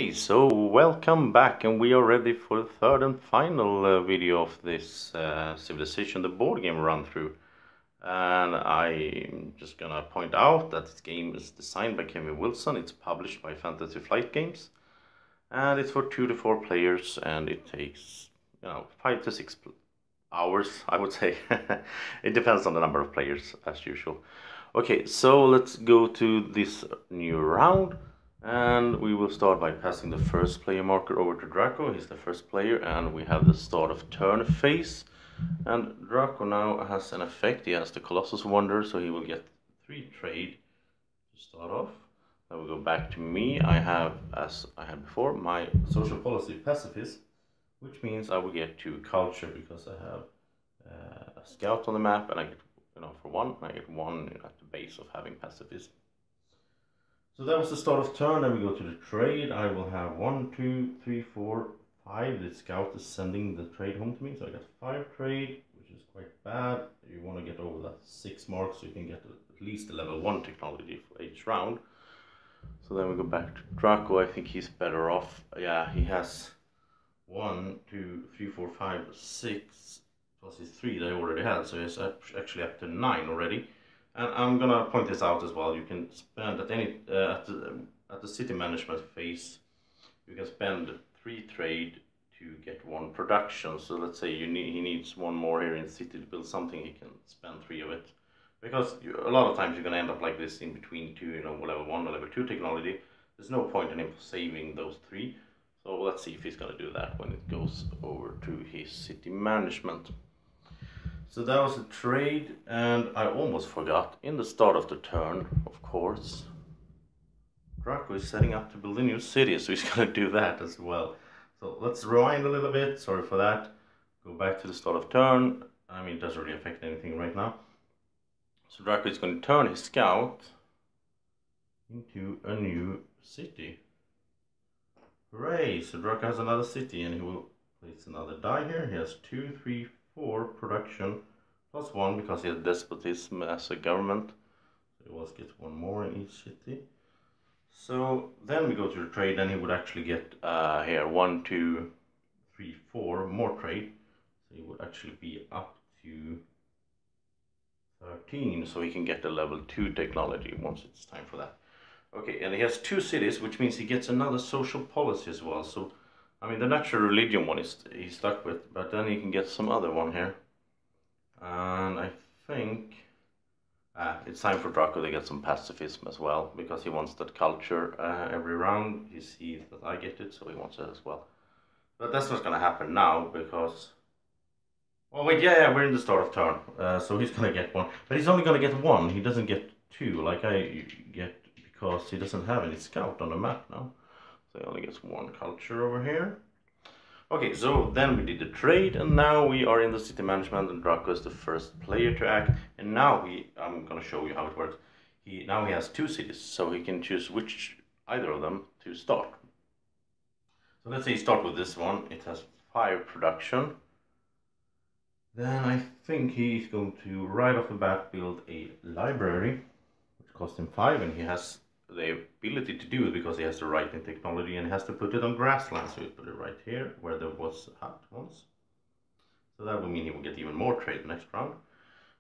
Okay, so welcome back, and we are ready for the third and final video of this Civilization, the board game run through. And I'm just gonna point out that this game is designed by Kevin Wilson. It's published by Fantasy Flight Games, and it's for 2 to 4 players, and it takes 5 to 6 hours, I would say. It depends on the number of players, as usual. Okay, so let's go to this new round. And we will start by passing the first player marker over to Drako. He's the first player, and we have the start of turn phase. And Drako now has an effect. He has the Colossus Wonder, so he will get 3 trade to start off. Then we go back to me. I have, as I had before, my social policy Pacifist, which means I will get 2 culture because I have a scout on the map, and I get, for 1, I get 1 at the base of having Pacifist. So that was the start of turn. Then we go to the trade. I will have 1, 2, 3, 4, 5. The scout is sending the trade home to me, so I got 5 trade, which is quite bad. You want to get over that 6 mark so you can get at least a level 1 technology for each round. So then we go back to Drako. I think he's better off. Yeah, he has 1, 2, 3, 4, 5, 6 plus his 3 that I already had, so he's actually up to 9 already. And I'm gonna point this out as well. You can spend at any at the city management phase, you can spend 3 trade to get 1 production. So let's say he needs 1 more here in city to build something. He can spend 3 of it, because a lot of times you're gonna end up like this in between 2, level 1 or level 2 technology. There's no point in him saving those 3. So let's see if he's gonna do that when it goes over to his city management. So that was a trade, and I almost forgot, in the start of the turn, of course, Drako is setting up to build a new city, so he's going to do that as well. So let's rewind a little bit, sorry for that. Go back to the start of turn. I mean, it doesn't really affect anything right now. So Drako is going to turn his scout into a new city. Hooray! So Drako has another city, and he will place another die here. He has 2, 3, 4 production plus 1 because he has despotism as a government. So he always gets 1 more in each city. So then we go to the trade, and he would actually get here 1, 2, 3, 4 more trade. So he would actually be up to 13, so he can get a level 2 technology once it's time for that. Okay, and he has 2 cities, which means he gets another social policy as well. So I mean, the natural religion one he's stuck with, but then he can get some other one here. And I think it's time for Drako to get some pacifism as well, because he wants that culture every round. He sees that I get it, so he wants it as well. But that's not going to happen now, because... Oh wait, yeah, we're in the start of turn, so he's going to get 1. But he's only going to get 1, he doesn't get 2, like I get, because he doesn't have any scout on the map now. So he only gets 1 culture over here. Okay, so then we did the trade, and now we are in the city management, and Drako is the first player to act. And now I'm gonna show you how it works. Now he has 2 cities, so he can choose either of them to start. So let's say you start with this one. It has 5 production. Then I think he's going to right off the bat build a library, which costs him 5, and he has the ability to do it because he has the writing technology, and has to put it on grassland, so he put it right here where there was a hut once. So that will mean he will get even more trade next round,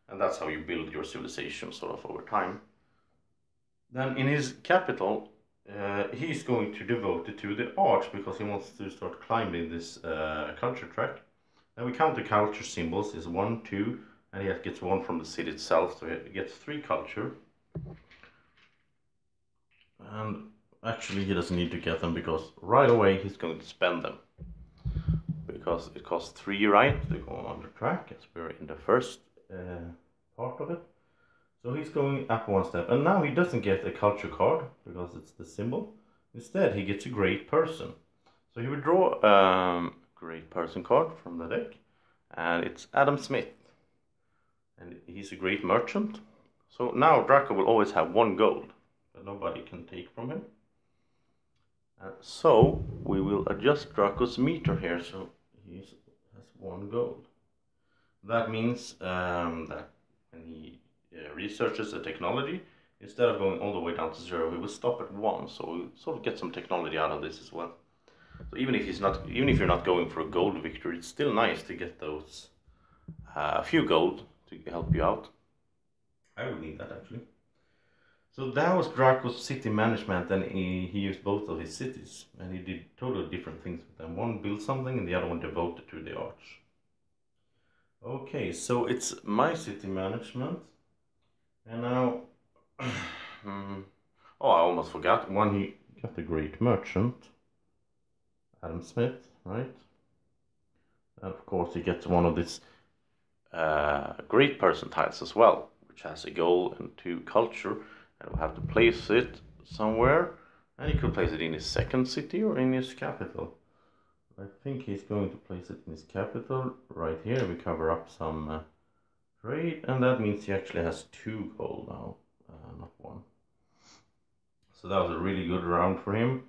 and that's how you build your civilization sort of over time. Then in his capital, he's going to devote it to the arts because he wants to start climbing this culture track. Then we count the culture symbols is 1, 2, and he gets 1 from the city itself, so he gets 3 culture. And actually he doesn't need to get them, because right away he's going to spend them, because it costs 3 right to go on the track, as we're in the first part of it. So he's going up 1 step, and now he doesn't get a culture card because it's the symbol. Instead he gets a great person. So he would draw a great person card from the deck, and it's Adam Smith, and he's a great merchant. So now Drako will always have 1 gold that nobody can take from him. So we will adjust Drako's meter here, so he has 1 gold. That means that when he researches the technology, instead of going all the way down to 0, he will stop at 1. So we'll sort of get some technology out of this as well. So even if you're not going for a gold victory, it's still nice to get those a few gold to help you out. I would need that actually. So that was Drako's city management, and he used both of his cities, and he did totally different things with them. One built something and the other one devoted to the arch. Okay, so it's my city management, and now oh, I almost forgot one. He got the great merchant, Adam Smith, right? And of course he gets one of these great person tiles as well, which has a goal and 2 culture, and we'll have to place it somewhere, and he could place it in his second city or in his capital. I think he's going to place it in his capital right here. We cover up some trade, and that means he actually has 2 gold now, not 1. So that was a really good round for him.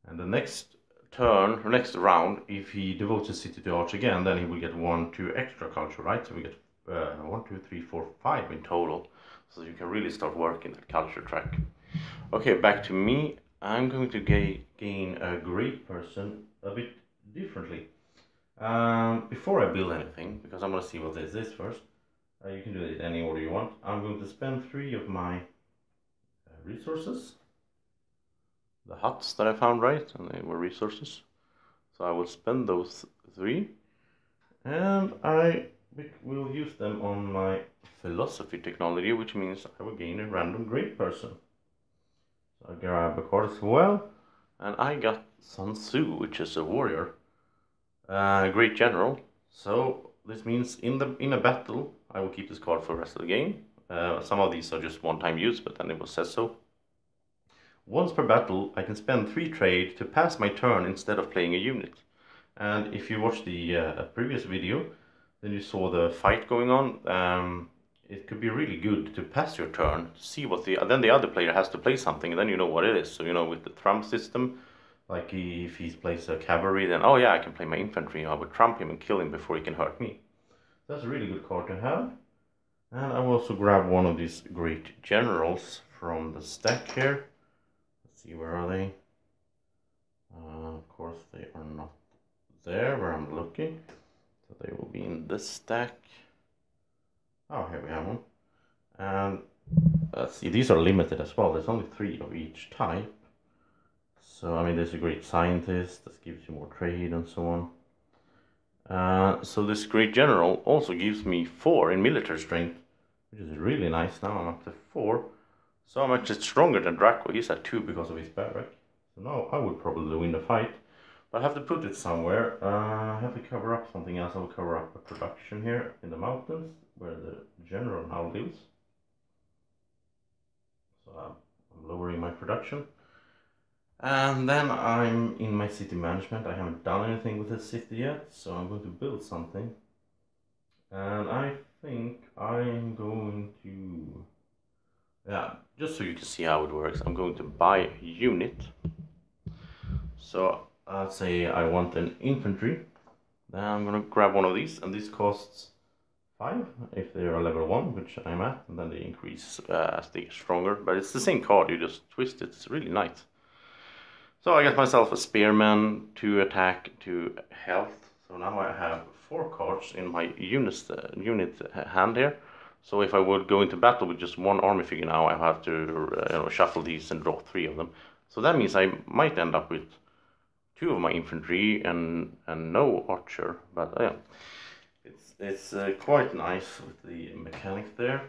And the next turn, or next round, if he devotes his city to arch again, then he will get 1, 2 extra culture, right? So we get 1, 2, 3, 4, 5 in total. So you can really start working that culture track. Okay, back to me. I'm going to gain a great person a bit differently. Before I build anything, because I'm going to see what this is first. You can do it in any order you want. I'm going to spend 3 of my resources. The huts that I found, right? And they were resources. So I will spend those 3. And I will use them on my philosophy technology, which means I will gain a random great person. So I grab a card as well. And I got Sun Tzu, which is a warrior. Great general. So this means in a battle, I will keep this card for the rest of the game. Some of these are just one-time use, but then it says so. Once per battle, I can spend 3 trade to pass my turn instead of playing a unit. And if you watched the previous video, then you saw the fight going on. It could be really good to pass your turn, to see what then the other player has to play something, and then you know what it is. So you know, with the trump system, like if he plays a cavalry, then oh yeah, I can play my infantry. I would trump him and kill him before he can hurt me. That's a really good card to have. And I will also grab one of these great generals from the stack here. Let's see, where are they? Of course, they are not there where I'm looking. So they will be in this stack. Oh, here we have one. And let's see, these are limited as well. There's only 3 of each type. So, I mean, there's a great scientist that gives you more trade and so on. So this great general also gives me 4 in military strength, which is really nice. Now I'm up to 4. So I'm actually stronger than Drako. He's at 2 because of his barrack. So now I would probably win the fight. But I have to put it somewhere. I have to cover up something else. I will cover up a production here in the mountains, where the general now lives. So I'm lowering my production. And then I'm in my city management. I haven't done anything with this city yet, so I'm going to build something. And I think I'm going to, yeah, just so you can see how it works, I'm going to buy a unit. So let's say I want an infantry. Then I'm going to grab one of these, and this costs 5 if they are level 1, which I'm at, and then they increase as they get stronger. But it's the same card, you just twist it. It's really nice. So I got myself a spearman, 2 attack, 2 health. So now I have 4 cards in my unit hand here. So if I would go into battle with just 1 army figure now, I have to shuffle these and draw 3 of them. So that means I might end up with 2 of my infantry and no archer. But yeah, it's quite nice with the mechanics there.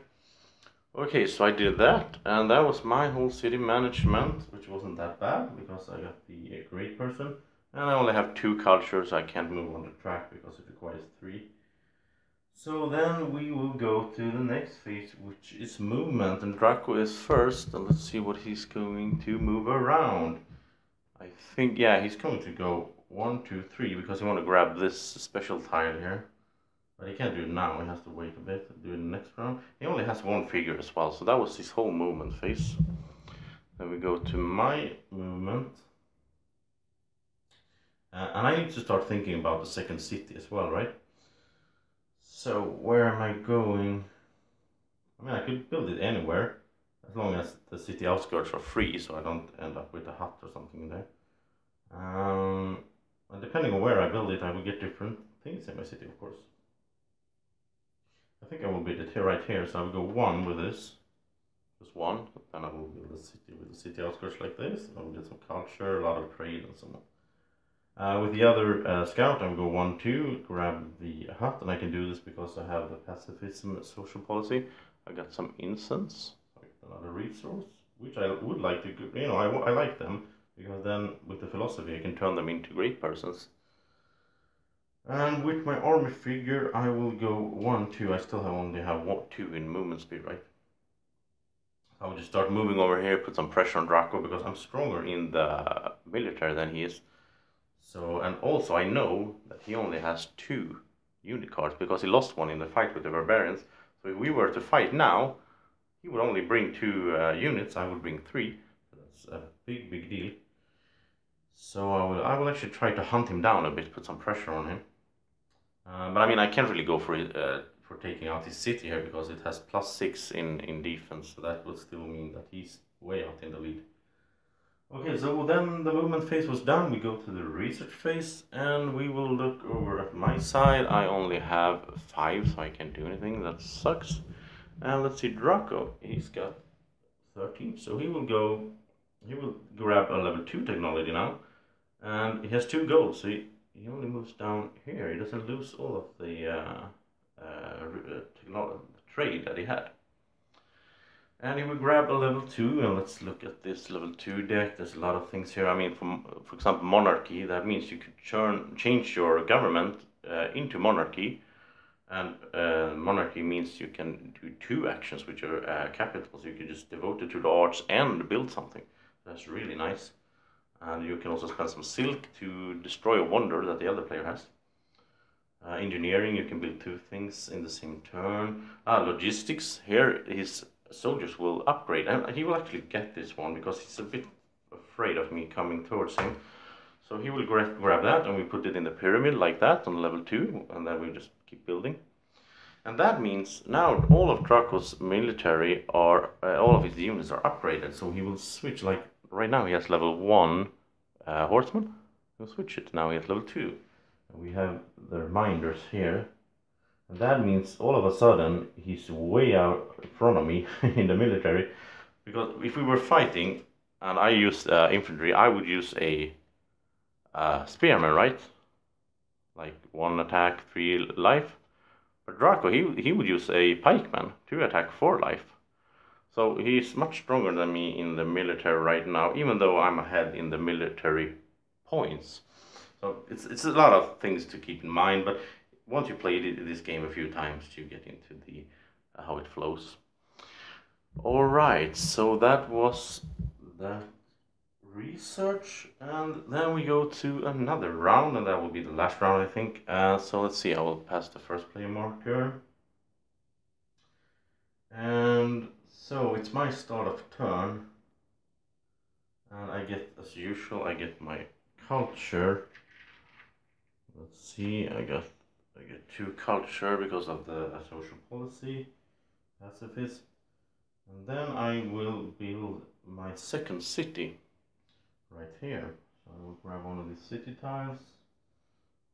Okay, so I did that, and that was my whole city management, which wasn't that bad, because I got the great person, and I only have 2 cultures. I can't move on the track, because it requires 3. So then we will go to the next phase, which is movement, and Drako is first, and let's see what he's going to move around. I think, yeah, he's going to go 1, 2, 3, because he want to grab this special tile here. But he can't do it now, he has to wait a bit to do it in the next round. He only has 1 figure as well, so that was his whole movement phase. Then we go to my movement. And I need to start thinking about the second city as well, right? So, where am I going? I mean, I could build it anywhere. as long as the city outskirts are free, so I don't end up with a hut or something in there. And depending on where I build it, I will get different things in my city, of course. I think I will build it here, right here, so I will go 1 with this. Just 1, then I will build a city with the city outskirts like this. I will get some culture, a lot of trade and so on. With the other scout, I will go 1, 2, grab the hut, and I can do this because I have the pacifism social policy. I got some incense, another resource, which I would like to, you know, I like them, because then with the philosophy I can turn them into great persons. And with my army figure I will go 1, 2, I still only have 1, 2 in movement speed, right? I will just start moving over here, put some pressure on Drako, because I'm stronger in the military than he is. So, and also I know that he only has 2 unit cards, because he lost 1 in the fight with the barbarians. So if we were to fight now, he would only bring 2 units, I would bring 3. So that's a big deal. So I will actually try to hunt him down a bit, put some pressure on him. But I mean, I can't really go for taking out his city here, because it has +6 in defense, so that will still mean that he's way out in the lead. Okay, so then the movement phase was done. We go to the research phase, and we will look over at my side. I only have 5, so I can't do anything. That sucks. And let's see, Drako, he's got 13, so he will grab a level 2 technology now, and he has 2 goals, so he only moves down here. He doesn't lose all of the trade that he had. And he will grab a level 2, and let's look at this level 2 deck. There's a lot of things here. I mean, for example, monarchy, that means you could change your government into monarchy. And monarchy means you can do 2 actions with your capital, so you can just devote it to the arts and build something. That's really nice. And you can also spend some silk to destroy a wonder that the other player has. Engineering, you can build 2 things in the same turn. Logistics, here his soldiers will upgrade, and he will actually get this one because he's a bit afraid of me coming towards him. So he will grab that, and we put it in the pyramid like that on level 2, and then we just keep building. And that means now all of Drako's military are, all of his units are upgraded, so he will switch, like right now he has level 1 horseman. He'll switch it, now he has level 2. And we have the reminders here. And that means all of a sudden he's way out in front of me in the military. Because if we were fighting and I used infantry, I would use a spearman, right? Like 1 attack, 3 life. But Drako, he would use a pikeman, 2 attack, 4 life. So he's much stronger than me in the military right now, even though I'm ahead in the military points. So it's a lot of things to keep in mind, but once you play this game a few times, you get into the how it flows. Alright, so that was the research, and then we go to another round, and that will be the last round, I think. So let's see, I will pass the first player marker. And so it's my start of turn, and I get, as usual, I get my culture. Let's see, I get 2 culture because of the social policy, pacifist. And then I will build my second city right here. So I will grab one of these city tiles.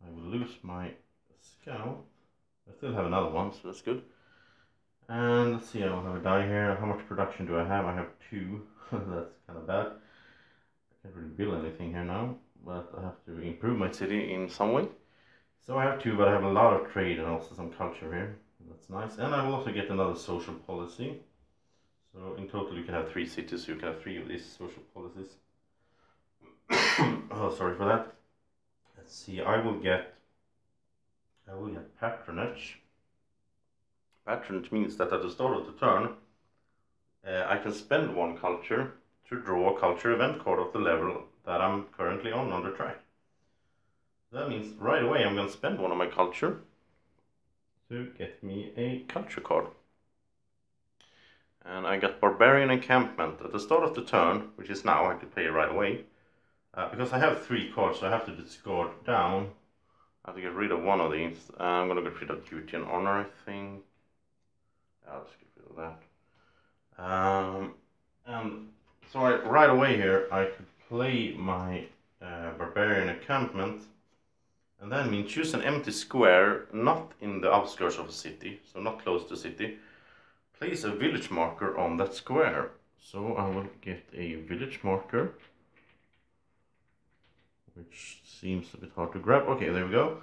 I will lose my scout. I still have another one, so that's good. And let's see, I will have a die here. How much production do I have? I have 2. That's kind of bad. I can't really build anything here now, but I have to improve my city in some way. So I have 2, but I have a lot of trade and also some culture here. That's nice. And I will also get another social policy. So in total you can have 3 cities, so you can have 3 of these social policies. Oh, sorry for that. Let's see, I will get patronage. Patronage means that at the start of the turn, I can spend 1 culture to draw a culture event card of the level that I'm currently on the track. That means right away I'm going to spend 1 of my culture to get me a culture card. And I got Barbarian Encampment at the start of the turn, which is now. I could play it right away. Because I have 3 cards, so I have to discard down. I have to get rid of 1 of these. I'm going to get rid of Duty and Honor, I think. I'll just get rid of that. right away here I could play my Barbarian Encampment, and that means choose an empty square not in the outskirts of a city, so not close to the city. Place a village marker on that square. So I will get a village marker, which seems a bit hard to grab. Okay, there we go.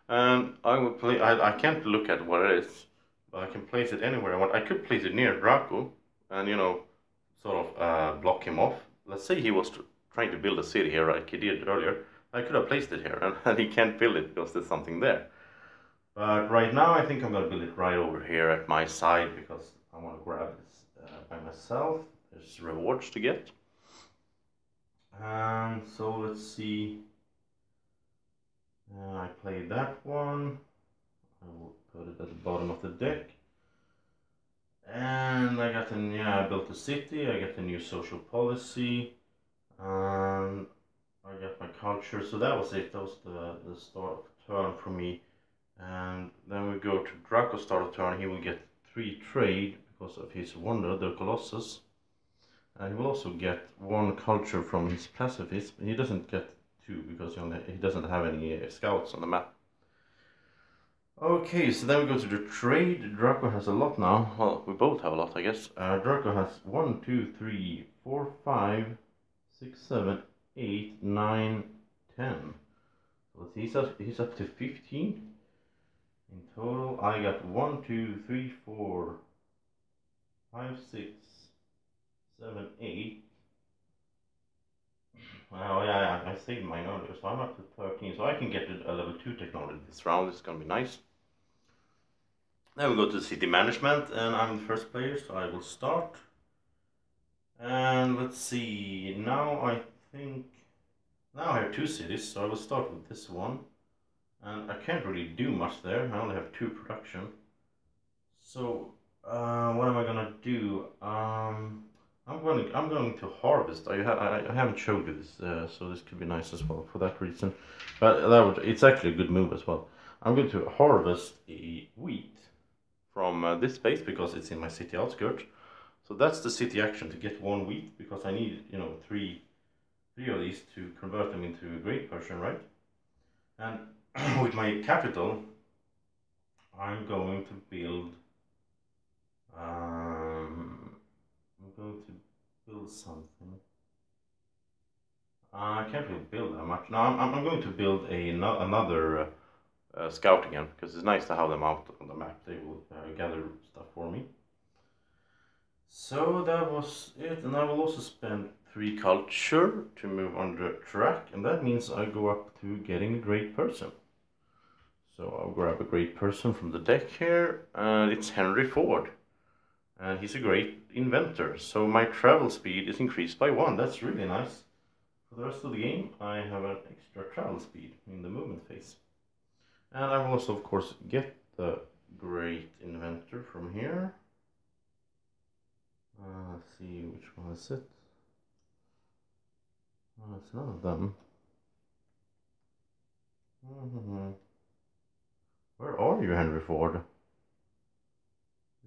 And I will play. I can't look at what it is, but I can place it anywhere I want. I could place it near Drako, and you know, sort of block him off. Let's say he was trying to build a city here, like he did earlier. I could have placed it here, and he can't build it because there's something there. But right now, I think I'm gonna build it right over here at my side because I want to grab this by myself. There's rewards to get. So let's see. I played that one. I will put it at the bottom of the deck. And I got I built a city. I got a new social policy. And I got my culture. So that was it. That was the start of the turn for me. And then we go to Draco's start of turn. He will get 3 trade because of his wonder, the Colossus. And he will also get 1 culture from his Pacifist. But he doesn't get 2 because he doesn't have any scouts on the map. Okay, so then we go to the trade. Drako has a lot now. Well, we both have a lot, I guess. Drako has 1, 2, 3, 4, 5, 6, 7, 8, 9, 10. So he's up to 15 in total. I got 1, 2, 3, 4, 5, 6, 7, 8. Oh yeah, I saved mine earlier, so I'm up to 13. So I can get a level 2 technology this round. It's gonna be nice. Then we go to city management, and I'm the first player, so I will start. And let's see. Now I have 2 cities, so I will start with this one. And I can't really do much there. I only have 2 production. So what am I gonna do? I'm going to harvest. I haven't showed you this, so this could be nice as well for that reason. But it's actually a good move as well. I'm going to harvest a wheat from this space because it's in my city outskirts. So that's the city action, to get 1 wheat, because I need 3 of these to convert them into a great Persian, right? And with my capital, I'm going to build. Something. I can't really build that much. No, I'm going to build another scout again, because it's nice to have them out on the map. They will gather stuff for me. So that was it, and I will also spend 3 culture to move on the track, and that means I go up to getting a great person. So I'll grab a great person from the deck here, and it's Henry Ford. And he's a great inventor, so my travel speed is increased by 1. That's really nice. For the rest of the game, I have an extra travel speed in the movement phase. And I will also, of course, get the great inventor from here. Let's see, which one is it? It's none of them. Where are you, Henry Ford?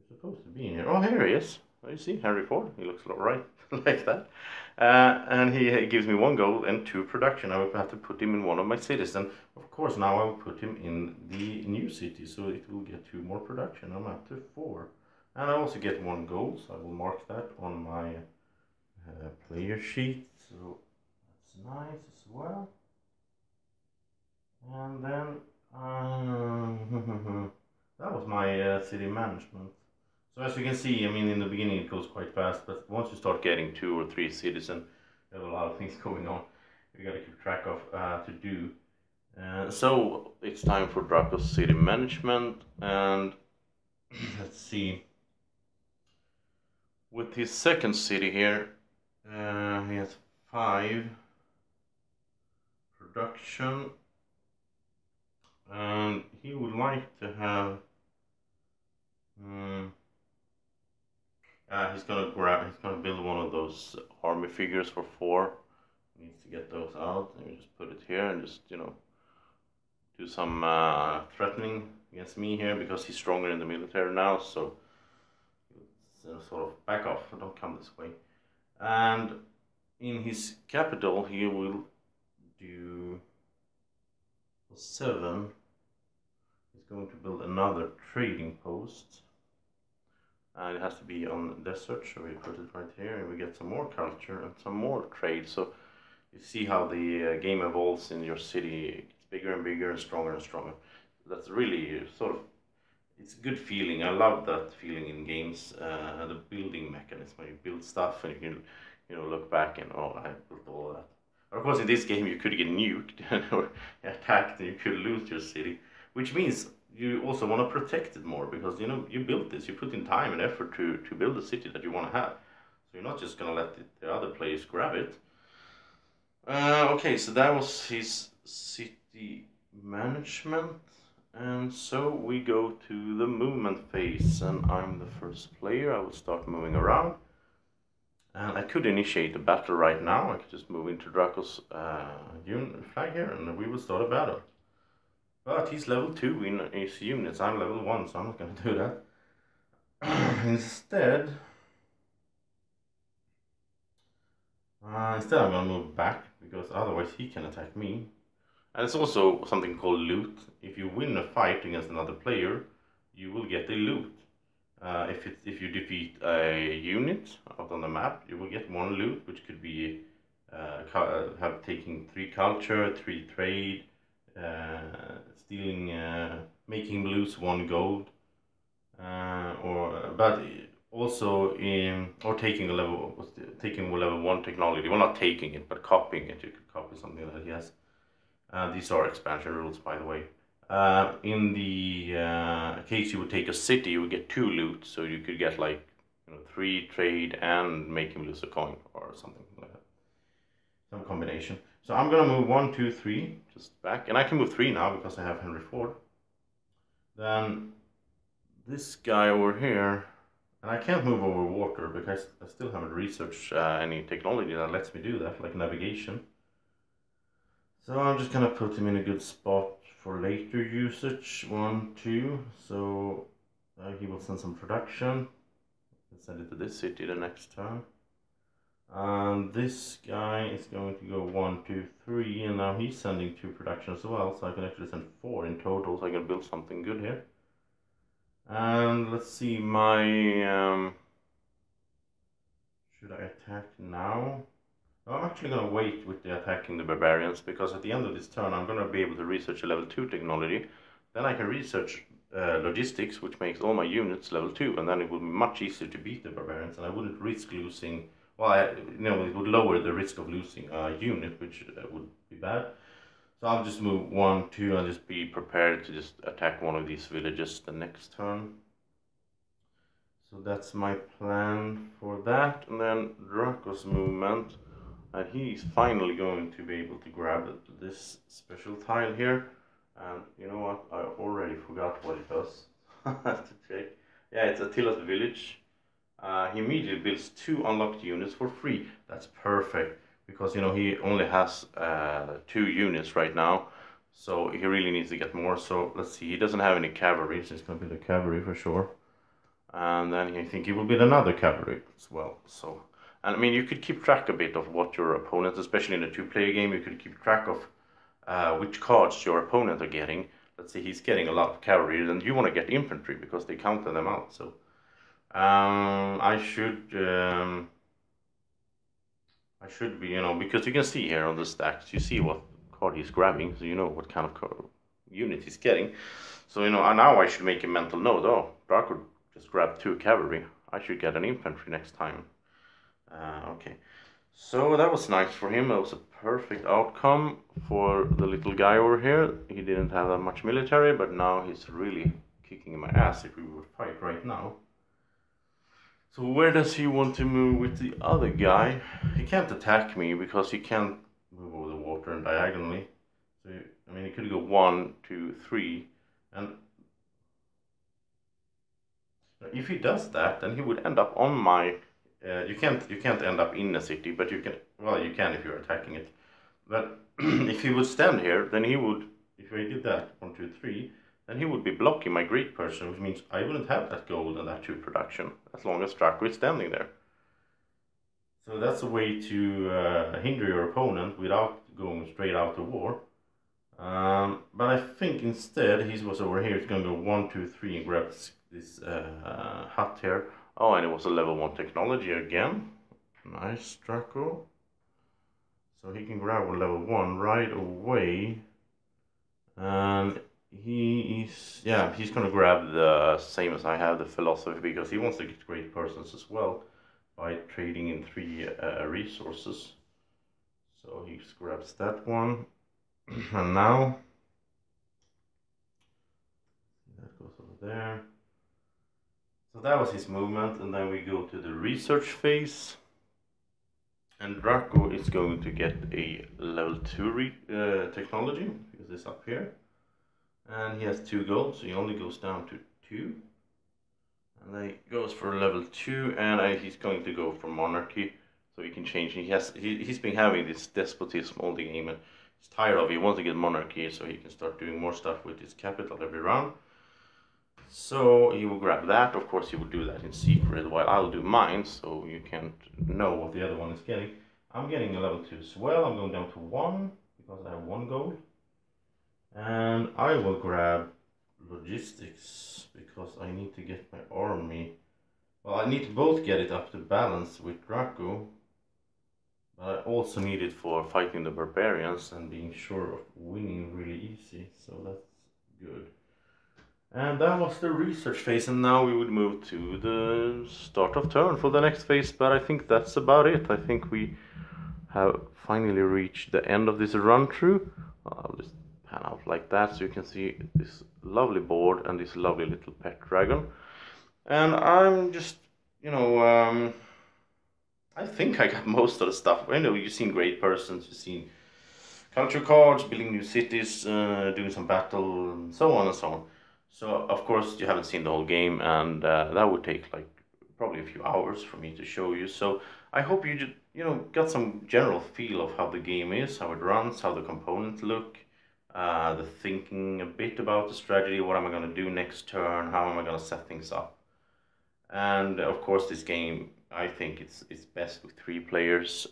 Supposed to be in here. Oh, here he is. Oh, you see, Henry Ford. He looks a lot right like that. And he gives me 1 gold and 2 production. I will have to put him in one of my cities. And of course, now I will put him in the new city, so it will get 2 more production. I'm up to 4. And I also get 1 gold, so I will mark that on my player sheet. So that's nice as well. And then that was my city management. So as you can see, I mean, in the beginning it goes quite fast, but once you start getting 2 or 3 cities and you have a lot of things going on, you gotta keep track of to do. So it's time for Draco's city management, and let's see. With his second city here, he has 5 production, and he would like to have. He's gonna build one of those army figures for 4. He needs to get those out. Let me just put it here and just do some threatening against me here, because he's stronger in the military now. So sort of back off, don't come this way. And in his capital he will do 7. He's going to build another trading post. And it has to be on the desert, so we put it right here, and we get some more culture and some more trade. So you see how the game evolves in your city. It gets bigger and bigger and stronger and stronger. That's really sort of, it's a good feeling. I love that feeling in games, the building mechanism. When you build stuff and you can, you know, look back and, oh, I built all that. Of course, in this game you could get nuked or attacked, and you could lose your city, which means you also want to protect it more, because, you know, you built this, you put in time and effort to build a city that you want to have. So you're not just going to let the other players grab it. Okay, so that was his city management. And so we go to the movement phase, and I'm the first player. I will start moving around. And I could initiate a battle right now. I could just move into Drako's flag here, and we will start a battle. But he's level 2 in his units. I'm level 1, so I'm not going to do that. Instead, I'm going to move back, because otherwise he can attack me. And it's also something called loot. If you win a fight against another player, you will get a loot. If you defeat a unit out on the map, you will get 1 loot, which could be taking 3 culture, 3 trade, stealing, making lose 1 gold, but also or taking a level 1 technology. Well, not taking it, but copying it. You could copy something that he has. These are expansion rules, by the way. In the case you would take a city, you would get 2 loot, so you could get, like, you know, 3 trade and make him lose a coin or something like that. Some combination. So I'm gonna move 1, 2, 3 just back, and I can move 3 now because I have Henry Ford. Then this guy over here, and I can't move over water because I still haven't researched any technology that lets me do that, like navigation. So I'm just gonna put him in a good spot for later usage. 1, 2. So he will send some production. Let's send it to this city the next turn. And this guy is going to go 1, 2, 3, and now he's sending 2 production as well. So I can actually send 4 in total. So I can build something good here. And let's see, my should I attack now? I'm actually going to wait with the attacking the barbarians, because at the end of this turn I'm going to be able to research a level 2 technology. Then I can research logistics, which makes all my units level 2, and then it will be much easier to beat the barbarians, and I wouldn't risk losing, well, you know, it would lower the risk of losing a unit, which would be bad. So I'll just move 1, 2, and just be prepared to just attack one of these villages the next turn. So that's my plan for that. And then Drako's movement. And he's finally going to be able to grab this special tile here. And you know what? I already forgot what it does. I have to check. Yeah, it's Attila's village. He immediately builds 2 unlocked units for free. That's perfect, because, you know, he only has 2 units right now. So he really needs to get more. So let's see, he doesn't have any cavalry, so he's going to build a cavalry for sure. And then I think he will build another cavalry as well. So. And I mean, you could keep track a bit of what your opponents, especially in a 2-player game, you could keep track of which cards your opponent are getting. Let's say he's getting a lot of cavalry, and you want to get infantry because they counter them out. So I should be, you know, because you can see here on the stacks, you see what card he's grabbing, so you know what kind of unit he's getting. So, you know, now I should make a mental note. Oh, Drako just grabbed 2 cavalry. I should get an infantry next time. Okay, so that was nice for him. That was a perfect outcome for the little guy over here. He didn't have that much military, but now he's really kicking my ass if we would fight right now. So where does he want to move with the other guy? He can't attack me because he can't move over the water and diagonally. So, I mean, he could go 1, 2, 3, and if he does that, then he would end up on my... you can't end up in a city, but you can, well, you can if you're attacking it. But if he would stand here, then he would, if I did that, 1, 2, 3, then he would be blocking my Greek person, which means I wouldn't have that gold and that 2 production, as long as Drako is standing there. So that's a way to hinder your opponent without going straight out to war. But I think instead he was over here. He's gonna go 1, 2, 3 and grab this hut here. Oh, and it was a level 1 technology again. Nice, Drako. So he can grab a level 1 right away. And he's gonna grab the same as I have, the philosophy, because he wants to get great persons as well by trading in 3 resources. So he grabs that one. And now that goes over there. So that was his movement, and then we go to the research phase. And Drako is going to get a level 2 technology, because it's up here. And he has 2 gold, so he only goes down to 2. And then he goes for level 2, and he's going to go for monarchy, so he can change. He's been having this despotism all the game, and he's tired of it. He wants to get monarchy, so he can start doing more stuff with his capital every round. So he will grab that. Of course, he will do that in secret, while I'll do mine, so you can't know what the other one is getting. I'm getting a level 2 as well. I'm going down to 1, because I have 1 gold. And I will grab logistics, because I need to get my army. Well, I need to both get it up to balance with Drako, but I also need it for fighting the barbarians and being sure of winning really easy, so that's good. And that was the research phase, and now we would move to the start of turn for the next phase, but I think that's about it. I think we have finally reached the end of this run through. I'll just pan out like that so you can see this lovely board and this lovely little pet dragon. And I'm just, I think I got most of the stuff. You've seen great persons, you've seen culture cards, building new cities, doing some battle, and so on and so on. So of course you haven't seen the whole game, and that would take like probably a few hours for me to show you. So I hope you just, got some general feel of how the game is, how it runs, how the components look, the thinking a bit about the strategy, what am I going to do next turn, how am I going to set things up. And of course this game, I think it's best with 3 players,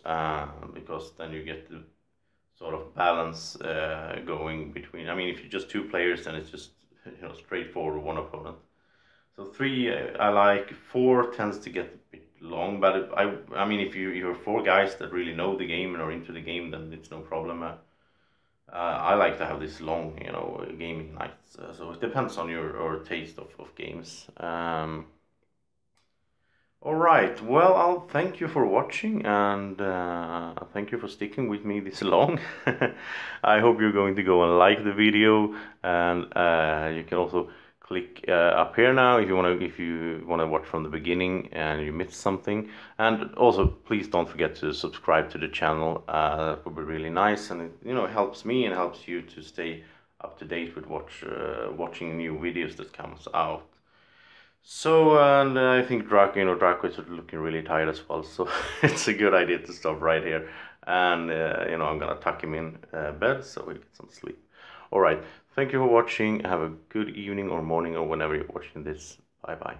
because then you get the sort of balance going between. I mean, if you're just 2 players, then it's just straightforward 1 opponent. So 3 I like. 4 tends to get a bit long, but I mean, if you're 4 guys that really know the game and are into the game, then it's no problem. I like to have this long, gaming nights. So it depends on your taste of games. Alright, well, I'll thank you for watching, and thank you for sticking with me this long. I hope you're going to go and like the video, and you can also click up here now if you want to watch from the beginning and you missed something. And also, please don't forget to subscribe to the channel. That would be really nice, and it helps me and helps you to stay up to date with watching new videos that comes out. So, and I think Drako is looking really tired as well, so it's a good idea to stop right here. And, I'm gonna tuck him in bed so he gets some sleep. Alright, thank you for watching. Have a good evening or morning or whenever you're watching this. Bye bye.